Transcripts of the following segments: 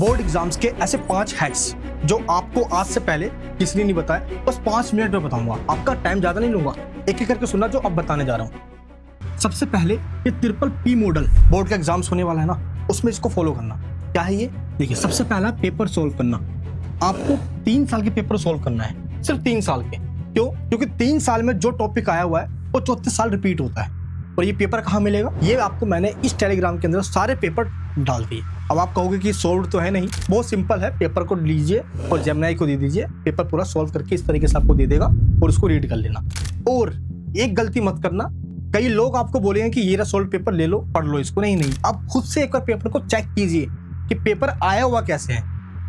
Board exams के ऐसे 5 hacks जो आपको आज से पहले किसी ने नहीं बताया, बस 5 मिनट में बताऊंगा। आपका टाइम ज्यादा नहीं लूंगा, एक एक करके सुनना जो अब बताने जा रहा हूँ। सबसे पहले ये ट्रिपल पी मॉडल बोर्ड का एग्जाम्स होने वाला है ना, उसमें इसको फॉलो करना। क्या है ये? देखिए, सबसे पहला पेपर सोल्व करना। आपको 3 साल के पेपर सोल्व करना है, सिर्फ 3 साल के। क्यों? क्योंकि 3 साल में जो टॉपिक आया हुआ है वो 34 साल रिपीट होता है। और ये पेपर कहाँ मिलेगा? ये आपको मैंने इस टेलीग्राम के अंदर सारे पेपर डाल दिए। अब आप कहोगे कि सोल्व तो है नहीं, बहुत सिंपल है। पेपर को लीजिए और जेमिनी को दे दीजिए, पेपर पूरा सोल्व करके इस तरीके से आपको दे देगा और उसको रीड कर लेना। और एक गलती मत करना, कई लोग आपको बोलेंगे कि ये रहा सोल्व पेपर, ले लो पढ़ लो इसको। नहीं, आप खुद से एक बार पेपर को चेक कीजिए कि पेपर आया हुआ कैसे है,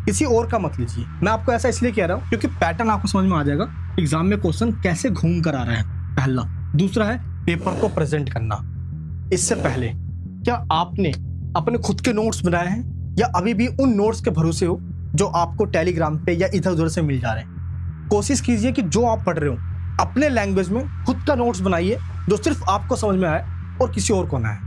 किसी और का मत लीजिए। मैं आपको ऐसा इसलिए कह रहा हूँ क्योंकि पैटर्न आपको समझ में आ जाएगा एग्जाम में क्वेश्चन कैसे घूम कर आ रहा है, पहला। दूसरा है पेपर को प्रेजेंट करना। इससे पहले क्या आपने अपने खुद के नोट्स बनाए हैं या अभी भी उन नोट्स के भरोसे हो जो आपको टेलीग्राम पे या इधर उधर से मिल जा रहे हैं? कोशिश कीजिए कि जो आप पढ़ रहे हो अपने लैंग्वेज में खुद का नोट्स बनाइए जो सिर्फ आपको समझ में आए और किसी और को ना आए।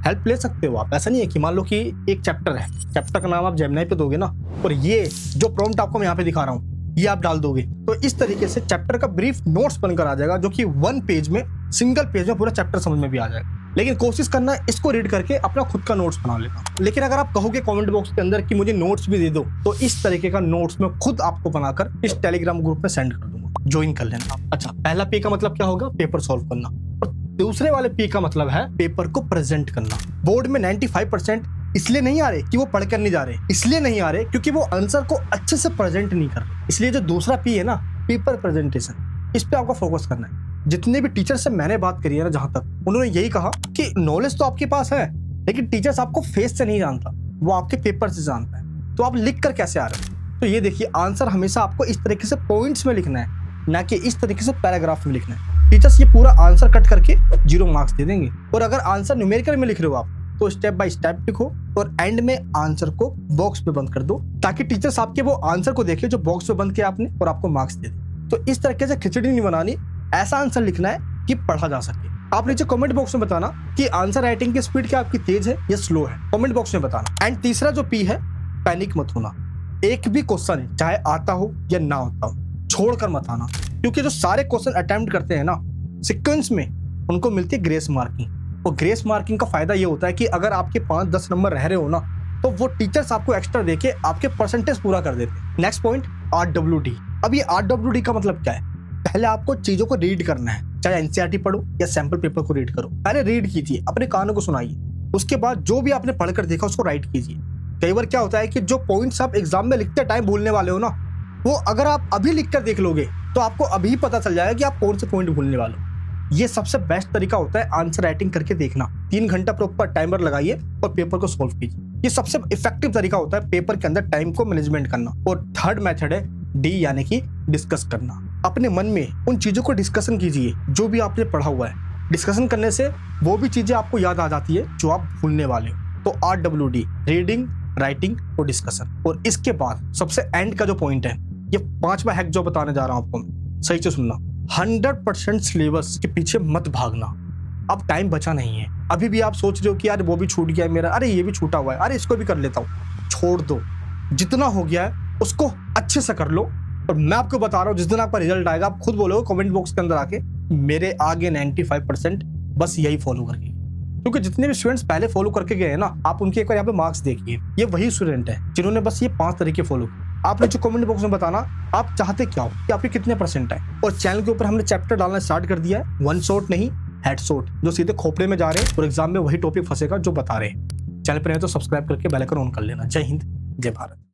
हेल्प ले सकते हो आप। ऐसा नहीं है कि मान लो कि एक चैप्टर है, चैप्टर का नाम आप जेमिनी पे दोगे ना, और ये जो प्रॉम्प्ट आपको मैं यहाँ पे दिखा रहा हूँ ये आप डाल दोगे, तो इस तरीके से चैप्टर का ब्रीफ नोट्स बनकर आ जाएगा, जो कि 1 पेज में, सिंगल पेज में पूरा चैप्टर समझ में भी आ जाएगा। लेकिन कोशिश करना इसको रीड करके अपना खुद का नोट्स बना लेना। लेकिन अगर आप कहोगे कमेंट बॉक्स के अंदर कि मुझे नोट्स भी दे दो, तो इस तरीके का नोट्स मैं खुद आपको बनाकर इस टेलीग्राम ग्रुप में सेंड कर दूंगा, ज्वाइन कर लेना। अच्छा, पहला पी का मतलब क्या होगा? पेपर सॉल्व करना। और दूसरे वाले पी का मतलब है पेपर को प्रेजेंट करना। बोर्ड में 95% इसलिए नहीं आ रहे कि वो पढ़ कर नहीं जा रहे, इसलिए नहीं आ रहे क्योंकि वो आंसर को अच्छे से प्रेजेंट नहीं कर रहे। इसलिए जो दूसरा पी है ना, पेपर प्रेजेंटेशन, इस पे आपको फोकस करना है। जितने भी टीचर से मैंने बात करी है ना, जहां तक उन्होंने यही कहा कि नॉलेज तो आपके पास है, लेकिन टीचर्स आपको फेस से नहीं जानता, वो आपके पेपर से जानता है। तो आप लिख कर कैसे आ रहे हो? तो ये देखिए, आंसर हमेशा आपको इस तरीके से पॉइंट्स में लिखना है, ना कि इस तरीके से पैराग्राफ में लिखना है। टीचर्स ये पूरा आंसर कट करके 0 मार्क्स दे देंगे। और अगर आंसर न्यूमेरिकल में लिख रहे हो आप, तो स्टेप बाय स्टेप लिखो और एंड में आंसर को बॉक्स में बंद कर दो, ताकि टीचर्स आपके वो आंसर को देखे जो बॉक्स में बंद किया आपने और आपको मार्क्स दे दे। तो इस तरीके से खिचड़ी नहीं बनानी, ऐसा आंसर लिखना है कि पढ़ा जा सके। आप नीचे कमेंट बॉक्स में बताना कि आंसर राइटिंग की स्पीड क्या आपकी तेज है या स्लो है, कमेंट बॉक्स में बताना। एंड तीसरा जो पी है, पैनिक मत होना। एक भी क्वेश्चन चाहे आता हो या ना होता हो, छोड़कर मत आना, क्योंकि जो सारे क्वेश्चन अटेम्प्ट करते हैं ना सीक्वेंस में, उनको मिलती है ग्रेस मार्किंग। और ग्रेस मार्किंग का फायदा ये होता है कि अगर आपके 5-10 नंबर रह रहे हो ना, तो वो टीचर्स आपको एक्स्ट्रा देके आपके परसेंटेज पूरा कर देते हैं। Next point, RWD। अब ये RWD का मतलब क्या है? पहले आपको चीजों को रीड करना है, चाहे एनसीईआरटी पढ़ो या सैंपल पेपर को रीड करो। पहले रीड कीजिए, अपने कानों को सुनाइए, उसके बाद जो भी आपने पढ़कर देखा उसको राइट कीजिए। कई बार क्या होता है कि जो पॉइंट्स आप एग्जाम में लिखते टाइम भूलने वाले हो ना, वो अगर आप अभी लिख कर देख लोगे तो आपको अभी पता चल जाएगा कि आप कौन से पॉइंट भूलने वाले हो। ये सबसे बेस्ट तरीका होता है आंसर राइटिंग करके देखना। 3 घंटा प्रॉपर टाइमर लगाइए और पेपर को सोल्व कीजिए। ये सबसे इफेक्टिव तरीका होता है पेपर के अंदर टाइम को मैनेजमेंट करना। और थर्ड मेथड है D, यानी कि डिस्कस करना। अपने मन में उन चीजों को डिस्कशन कीजिए जो भी आपने पढ़ा हुआ है। डिस्कशन करने से वो भी चीजें आपको याद आ जाती है जो आप भूलने वाले हो। तो RWD, रीडिंग, राइटिंग और डिस्कशन। और इसके बाद सबसे एंड का जो पॉइंट है, ये 5वां हैक जो बताने जा रहा हूं आपको, सही से सुनना। 100% सिलेबस के पीछे मत भागना। अब टाइम बचा नहीं है। अभी भी आप सोच रहे हो कि यार वो भी छूट गया है मेरा, अरे ये भी छूटा हुआ है, अरे इसको भी कर लेता हूँ। छोड़ दो, जितना हो गया है उसको अच्छे से कर लो। और मैं आपको बता रहा हूँ, जिस दिन आपका रिजल्ट आएगा आप खुद बोलोगे कमेंट बॉक्स के अंदर आके, मेरे आगे 95% बस यही फॉलो करके। क्योंकि जितने भी स्टूडेंट्स पहले फॉलो करके गए हैं ना, आप उनके एक बार यहाँ पे मार्क्स देखिए। ये वही स्टूडेंट है जिन्होंने बस ये 5 तरीके फॉलो किए। आपने जो कमेंट बॉक्स में बताना आप चाहते क्या हो, कि आपके कितने परसेंट है। और चैनल के ऊपर हमने चैप्टर डालना स्टार्ट कर दिया है, 1 शॉट नहीं, हेड शॉट, जो सीधे खोपड़े में जा रहे हैं और एग्जाम में वही टॉपिक फंसेगा जो बता रहे हैं। चैनल पर नहीं तो सब्सक्राइब करके बेल आइकन ऑन कर लेना। जय हिंद, जय भारत।